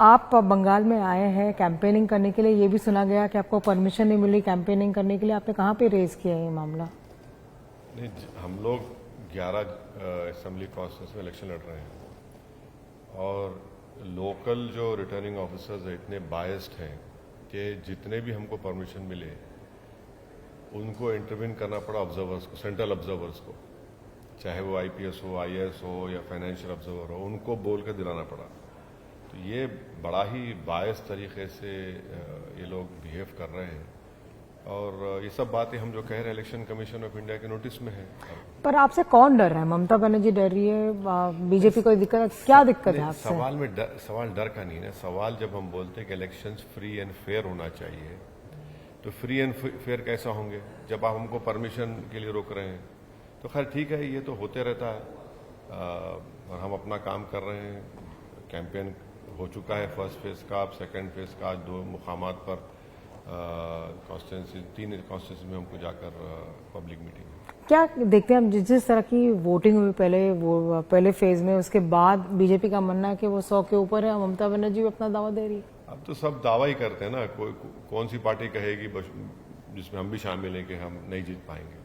आप बंगाल में आए हैं कैंपेनिंग करने के लिए, ये भी सुना गया कि आपको परमिशन नहीं मिली कैंपेनिंग करने के लिए, आपने कहाँ पे रेज किया ये मामला? नहीं, हम लोग 11 असेंबली कॉन्स्टिट्यूंसी में इलेक्शन लड़ रहे हैं और लोकल जो रिटर्निंग ऑफिसर्स हैं इतने बायस्ड हैं कि जितने भी हमको परमिशन मिले उनको इंटरवीन करना पड़ा ऑब्जर्वर्स को, सेंट्रल ऑब्जर्वर्स को, चाहे वो आईपीएस हो, आईएएस हो या फाइनेंशियल ऑब्जर्वर हो, उनको बोल कर दिलाना पड़ा। तो ये बड़ा ही बायस तरीके से ये लोग बिहेव कर रहे हैं और ये सब बातें हम जो कह रहे हैं इलेक्शन कमीशन ऑफ इंडिया के नोटिस में है। पर आपसे कौन डर रहा है? ममता बनर्जी डर रही है, बीजेपी कोई दिक्कत है? क्या दिक्कत है आपसे? सवाल डर का नहीं है। सवाल जब हम बोलते हैं कि इलेक्शंस फ्री एंड फेयर होना चाहिए, तो फ्री एंड फेयर कैसा होंगे जब आप हमको परमिशन के लिए रोक रहे हैं? तो खैर ठीक है, ये तो होते रहता है और हम अपना काम कर रहे हैं। कैंपेन हो चुका है फर्स्ट फेज का, अब सेकेंड फेज का। आज 2 मुकामात पर कॉन्स्टिट्यूंसी 3 कॉन्स्टिट्यूंसी में हमको जाकर पब्लिक मीटिंग। क्या देखते हैं हम, जिस तरह की वोटिंग हुई पहले फेज में, उसके बाद बीजेपी का मानना है कि वो 100 के ऊपर है, ममता बनर्जी भी अपना दावा दे रही है। अब तो सब दावा ही करते हैं ना, कौन सी पार्टी कहेगी जिसमें हम भी शामिल हैं कि हम नहीं जीत पाएंगे?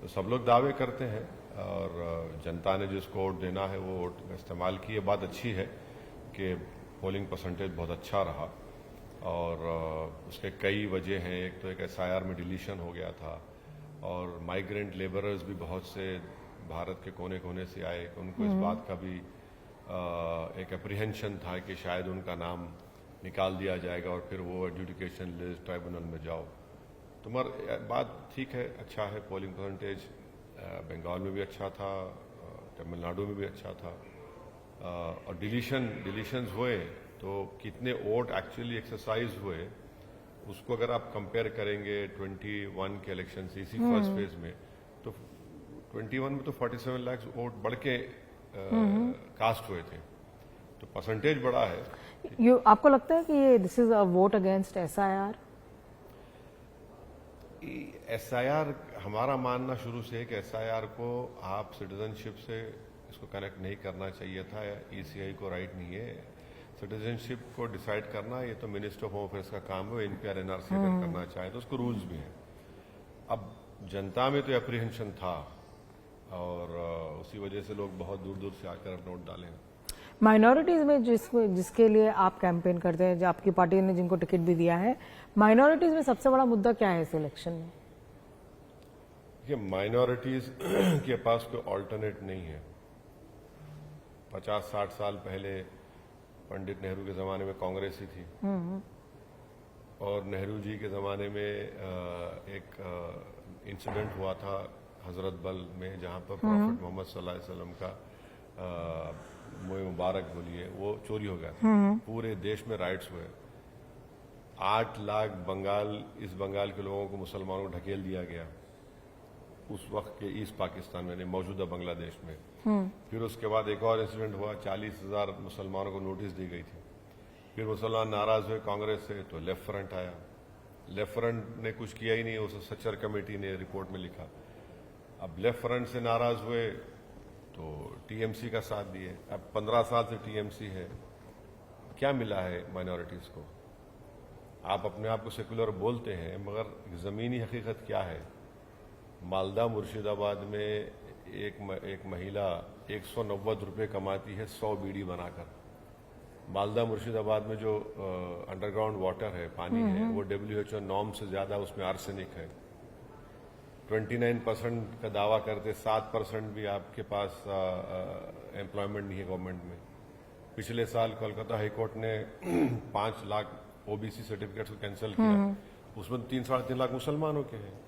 तो सब लोग दावे करते हैं और जनता ने जिसको वोट देना है वो वोट का इस्तेमाल की। ये बात अच्छी है कि पोलिंग परसेंटेज बहुत अच्छा रहा और उसके कई वजह हैं। एक तो एक एसआईआर में डिलीशन हो गया था और माइग्रेंट लेबरर्स भी बहुत से भारत के कोने कोने से आए, उनको इस बात का भी एक अप्रीहेंशन था कि शायद उनका नाम निकाल दिया जाएगा और फिर वो एडजुडिकेशन लिस्ट ट्राइब्यूनल में जाओ। तो मगर बात ठीक है, अच्छा है। पोलिंग परसेंटेज बंगाल में भी अच्छा था, तमिलनाडु में भी अच्छा था और डिलीशंस हुए तो कितने वोट एक्चुअली एक्सरसाइज हुए उसको अगर आप कंपेयर करेंगे 21 के इलेक्शन से इसी फर्स्ट फेज में, तो 21 में तो 47 लाख वोट बढ़ के कास्ट हुए थे, तो परसेंटेज बड़ा है। आपको लगता है कि ये this is a vote against SIR? SIR हमारा मानना शुरू से है कि एसआईआर को आप सिटीजनशिप से इसको कनेक्ट नहीं करना चाहिए था। ईसीआई को राइट नहीं है सिटीजनशिप को डिसाइड करना, ये तो मिनिस्टर ऑफ होम अफेयर्स का काम है। एनपीआर एनआरसी अगर करना चाहे तो उसको रूल्स भी हैं। अब जनता में तो अप्रीहेंशन था और उसी वजह से लोग बहुत दूर दूर से आकर वोट डालें। माइनॉरिटीज में जिसके लिए आप कैंपेन करते हैं, जो आपकी पार्टी ने जिनको टिकट भी दिया है, माइनॉरिटीज में सबसे बड़ा मुद्दा क्या है इस इलेक्शन में? ये माइनॉरिटीज के पास कोई ऑल्टरनेट नहीं है। 50-60 साल पहले पंडित नेहरू के जमाने में कांग्रेस ही थी और नेहरू जी के जमाने में एक इंसिडेंट हुआ था हजरत बल में, जहां पर प्रॉफिट मोहम्मद सल्लल्लाहु अलैहि वसल्लम का मोए मुबारक बोलिए वो चोरी हो गया था। पूरे देश में राइट्स हुए। 8 लाख इस बंगाल के लोगों को, मुसलमानों को ढकेल दिया गया उस वक्त के ईस्ट पाकिस्तान में, मौजूदा बांग्लादेश में। फिर उसके बाद एक और इंसिडेंट हुआ, 40,000 मुसलमानों को नोटिस दी गई थी। फिर मुसलमान नाराज हुए कांग्रेस से तो लेफ्ट फ्रंट आया। लेफ्ट फ्रंट ने कुछ किया ही नहीं, उस सच्चर कमेटी ने रिपोर्ट में लिखा। अब लेफ्ट फ्रंट से नाराज हुए तो टीएमसी का साथ दिए। अब 15 साल से टीएमसी है। क्या मिला है माइनॉरिटीज को? आप अपने आप को सेकुलर बोलते हैं मगर जमीनी हकीकत क्या है? मालदा मुर्शिदाबाद में एक महिला 190 रुपये कमाती है 100 बीड़ी बनाकर। मालदा मुर्शिदाबाद में जो अंडरग्राउंड वाटर है, पानी है, वो WHO नॉर्म से ज्यादा उसमें आर्सेनिक है। 29% का दावा करते, 7% भी आपके पास एम्प्लॉयमेंट नहीं है गवर्नमेंट में। पिछले साल कोलकाता हाईकोर्ट ने 5 लाख ओबीसी सर्टिफिकेट्स को कैंसिल किया, उसमें 3-3.5 लाख मुसलमानों के हैं।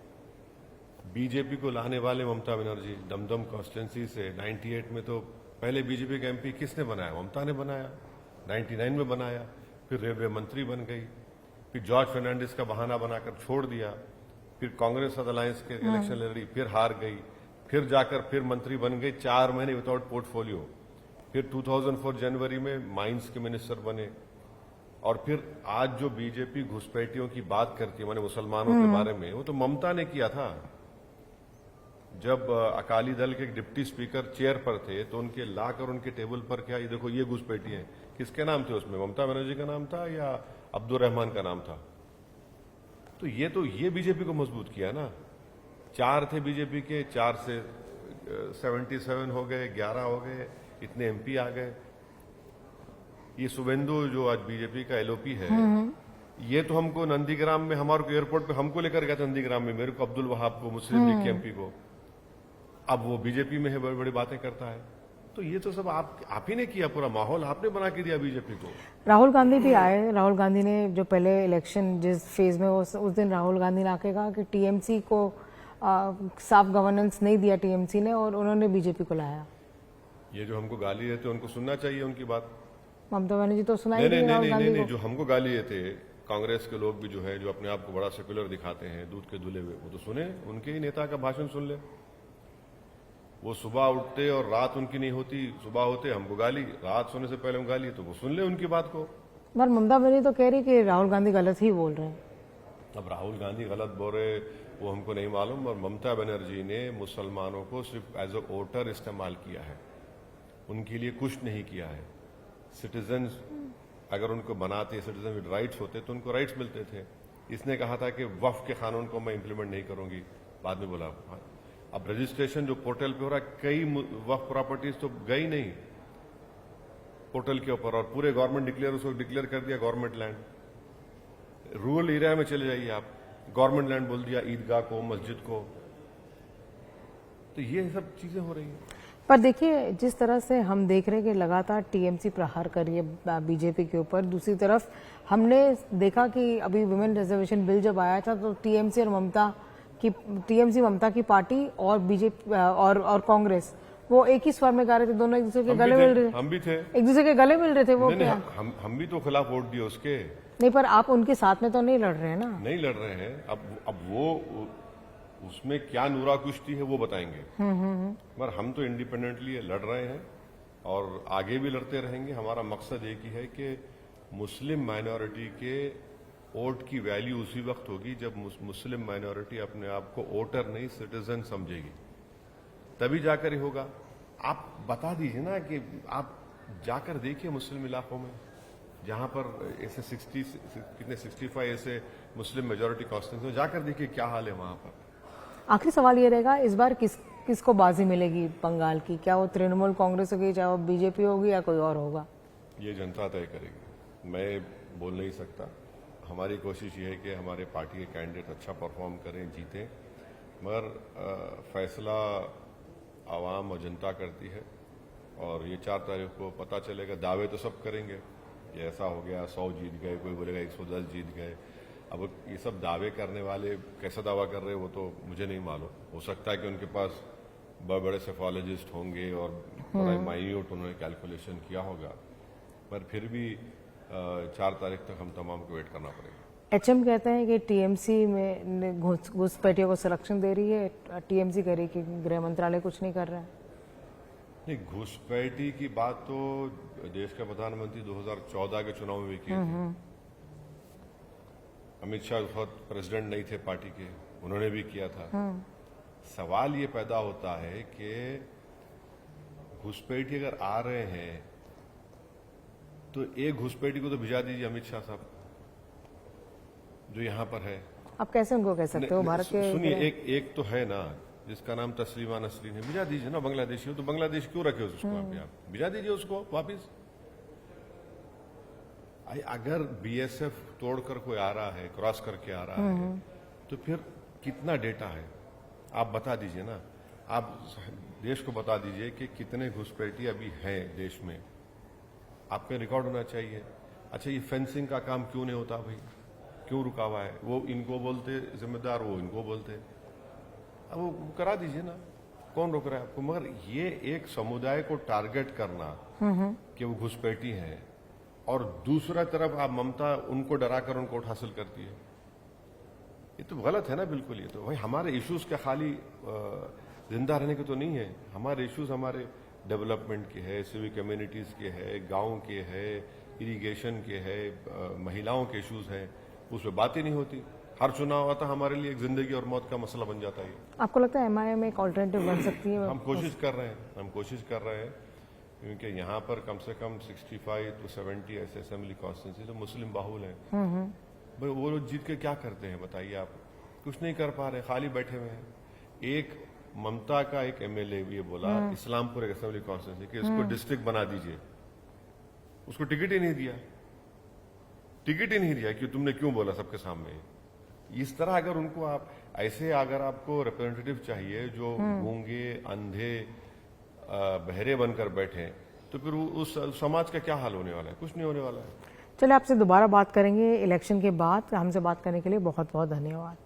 बीजेपी को लाने वाले ममता बनर्जी दमदम कॉन्स्टिट्यूंसी से 98 में तो पहले बीजेपी का एमपी किसने बनाया? ममता ने बनाया। 99 में बनाया, फिर रेलवे मंत्री बन गई, फिर जॉर्ज फर्नांडिस का बहाना बनाकर छोड़ दिया, फिर कांग्रेस अलायंस के इलेक्शन लड़ी, फिर हार गई, फिर जाकर फिर मंत्री बन गई 4 महीने विदाउट पोर्टफोलियो। फिर 2004 जनवरी में माइंस के मिनिस्टर बने और फिर आज जो बीजेपी घुसपैठियों की बात करती है, माने मुसलमानों के बारे में, वो तो ममता ने किया था। जब अकाली दल के डिप्टी स्पीकर चेयर पर थे तो उनके लाकर उनके टेबल पर क्या, ये देखो ये घुसपैठी है, किसके नाम थे उसमें? ममता बनर्जी का नाम था या अब्दुल रहमान का नाम था? तो ये बीजेपी को मजबूत किया ना। 4 थे बीजेपी के, 4 से 77 हो गए, 11 हो गए, इतने एमपी आ गए। ये शुभेंदु जो आज बीजेपी का एलओपी है, ये तो हमको नंदीग्राम में, हमारे को एयरपोर्ट पे हमको लेकर गया था नंदीग्राम में, मेरे को, अब्दुल वहाब को, मुस्लिम लीग के एमपी को। अब वो बीजेपी में है, बड़ी बड़ी बातें करता है। तो ये तो सब आप ही ने किया, पूरा माहौल आपने बना के दिया बीजेपी को। राहुल गांधी भी आए। राहुल गांधी ने जो पहले इलेक्शन जिस फेज में उस दिन राहुल गांधी ने आके कहा कि टीएमसी को साफ गवर्नेंस नहीं दिया टीएमसी ने, और उन्होंने बीजेपी को लाया। ये जो हमको गाली देते उनको सुनना चाहिए उनकी बात। ममता बनर्जी तो सुनाई नहीं, राहुल गांधी नहीं, को। जो हमको गाली देते कांग्रेस के लोग भी जो है, जो अपने आप को बड़ा सेक्युलर दिखाते हैं, दूध के धुले हुए, वो तो सुने, उनके ही नेता का भाषण सुन ले। वो सुबह उठते और रात उनकी नहीं होती, सुबह होते हमको गाली, रात सोने से पहले हम गाली, तो वो सुन ले उनकी बात को। पर ममता बनर्जी तो कह रही कि राहुल गांधी गलत ही बोल रहे हैं। अब राहुल गांधी गलत बोल रहे वो हमको नहीं मालूम, और ममता बनर्जी ने मुसलमानों को सिर्फ एज अ वोटर इस्तेमाल किया है, उनके लिए कुछ नहीं किया है। सिटीजन्स अगर उनको बनाते, सिटीजन विद राइट्स होते तो उनको राइट्स मिलते थे। इसने कहा था कि वक्फ के कानून को मैं इंप्लीमेंट नहीं करूंगी, बाद में बोला। अब रजिस्ट्रेशन जो पोर्टल पे हो रहा है, कई वक्फ प्रॉपर्टीज तो गई नहीं पोर्टल के ऊपर, और पूरे गवर्नमेंट उसको डिक्लेयर कर दिया गवर्नमेंट लैंड। रूरल एरिया में चले जाइए आप, गवर्नमेंट लैंड बोल दिया, ईदगाह को, मस्जिद को। तो ये सब चीजें हो रही हैं। पर देखिए, जिस तरह से हम देख रहे हैं कि लगातार टीएमसी प्रहार कर रही है बीजेपी के ऊपर, दूसरी तरफ हमने देखा कि अभी वुमेन रिजर्वेशन बिल जब आया था तो टीएमसी ममता की पार्टी और बीजेपी और कांग्रेस वो एक ही स्वर में गा रहे थे, दोनों एक दूसरे के गले मिल रहे थे। हम भी थे, एक दूसरे के गले मिल रहे थे। वो नहीं, क्या हम भी तो खिलाफ वोट दिए उसके। नहीं, पर आप उनके साथ में तो नहीं लड़ रहे हैं ना। नहीं लड़ रहे हैं। अब वो उसमें क्या नूरा कुश्ती है वो बताएंगे, मगर हम तो इंडिपेंडेंटली लड़ रहे हैं और आगे भी लड़ते रहेंगे। हमारा मकसद एक ही है कि मुस्लिम माइनॉरिटी के वोट की वैल्यू उसी वक्त होगी जब मुस्लिम माइनॉरिटी अपने आप को वोटर नहीं सिटीजन समझेगी, तभी जाकर ही होगा। आप बता दीजिए ना कि आप जाकर देखिए मुस्लिम इलाकों में, जहां पर ऐसे 65 ऐसे मुस्लिम मेजोरिटी कॉन्स्टिट्यूंसी में, जाकर देखिए क्या हाल है वहां पर। आखिरी सवाल ये रहेगा, इस बार किसको बाजी मिलेगी बंगाल की? क्या वो तृणमूल कांग्रेस होगी, चाहे वो बीजेपी होगी, या कोई और होगा? ये जनता तय करेगी, मैं बोल नहीं सकता। हमारी कोशिश ये है कि हमारे पार्टी के कैंडिडेट अच्छा परफॉर्म करें, जीतें, मगर फैसला आवाम और जनता करती है। और ये 4 तारीख को पता चलेगा। दावे तो सब करेंगे, ये ऐसा हो गया, 100 जीत गए, कोई बोलेगा 110 जीत गए। अब ये सब दावे करने वाले कैसा दावा कर रहे हैं वो तो मुझे नहीं मालूम। हो सकता है कि उनके पास बड़े बड़े सेफोलॉजिस्ट होंगे और बड़ा माइन्यूट उन्होंने कैलकुलेशन किया होगा, पर फिर भी 4 तारीख तक हम तमाम को वेट करना पड़ेगा। एचएम कहते हैं कि टीएमसी में घुसपैठियों को संरक्षण दे रही है, टीएमसी कह रही है कि गृह मंत्रालय कुछ नहीं कर रहा है। नहीं, घुसपैठी की बात तो देश के प्रधानमंत्री 2014 के चुनाव में भी किए थे। अमित शाह उस वक्त प्रेसिडेंट नहीं थे पार्टी के, उन्होंने भी किया था। सवाल ये पैदा होता है कि घुसपैठी अगर आ रहे हैं तो एक घुसपैठी को तो भिजा दीजिए अमित शाह साहब जो यहां पर है। आप कैसे उनको कह सकते हो? भारत के सुनिए, एक तो है ना जिसका नाम तस्लीमा नसरीन है, भिजा दीजिए ना। बांग्लादेशी हो तो बांग्लादेश क्यों रखे उसको? आप भिजा दीजिए उसको वापिस। अगर बीएसएफ तोड़कर कोई आ रहा है, क्रॉस करके आ रहा है, तो फिर कितना डेटा है आप बता दीजिए ना। आप देश को बता दीजिए कि कितने घुसपैठी अभी हैं देश में, आपका रिकॉर्ड होना चाहिए। अच्छा, ये फेंसिंग का काम क्यों नहीं होता भाई? क्यों रुका हुआ है? वो इनको बोलते जिम्मेदार, वो इनको बोलते। अब वो करा दीजिए ना, कौन रोक रहा है आपको? मगर ये एक समुदाय को टारगेट करना कि वो घुसपैठी है, और दूसरा तरफ आप ममता उनको डराकर उनको वोट हासिल करती है, ये तो गलत है ना बिल्कुल। ये तो भाई हमारे इश्यूज के खाली जिंदा रहने के तो नहीं है। हमारे इश्यूज हमारे डेवलपमेंट के है, सिविक कम्युनिटीज के है, गांव के है, इरिगेशन के है, महिलाओं के इश्यूज हैं, उस पर बात ही नहीं होती। हर चुनाव आता हमारे लिए एक जिंदगी और मौत का मसला बन जाता है। आपको लगता है एमआईएम एक ऑल्टरनेटिव बन सकती है? हम कोशिश कर रहे हैं क्योंकि यहाँ पर कम से कम 65 to 70 ऐसे असेंबली कॉन्स्टिट्यूंसी तो मुस्लिम बाहुल हैं। भाई वो लोग जीत के क्या करते हैं बताइए आप? कुछ नहीं कर पा रहे, खाली बैठे हुए हैं। एक ममता का एक एमएलए भी ये बोला इस्लामपुर एक असेंबली कॉन्स्टिट्यूंसी कि इसको डिस्ट्रिक्ट बना दीजिए, उसको टिकट ही नहीं दिया, टिकट ही नहीं दिया कि तुमने क्यों बोला सबके सामने। इस तरह अगर उनको आप ऐसे अगर आपको रिप्रेजेंटेटिव चाहिए जो गूंगे अंधे बहरे बनकर बैठे, तो फिर उस समाज का क्या हाल होने वाला है? कुछ नहीं होने वाला है। चलिए आपसे दोबारा बात करेंगे इलेक्शन के बाद। हमसे बात करने के लिए बहुत बहुत धन्यवाद।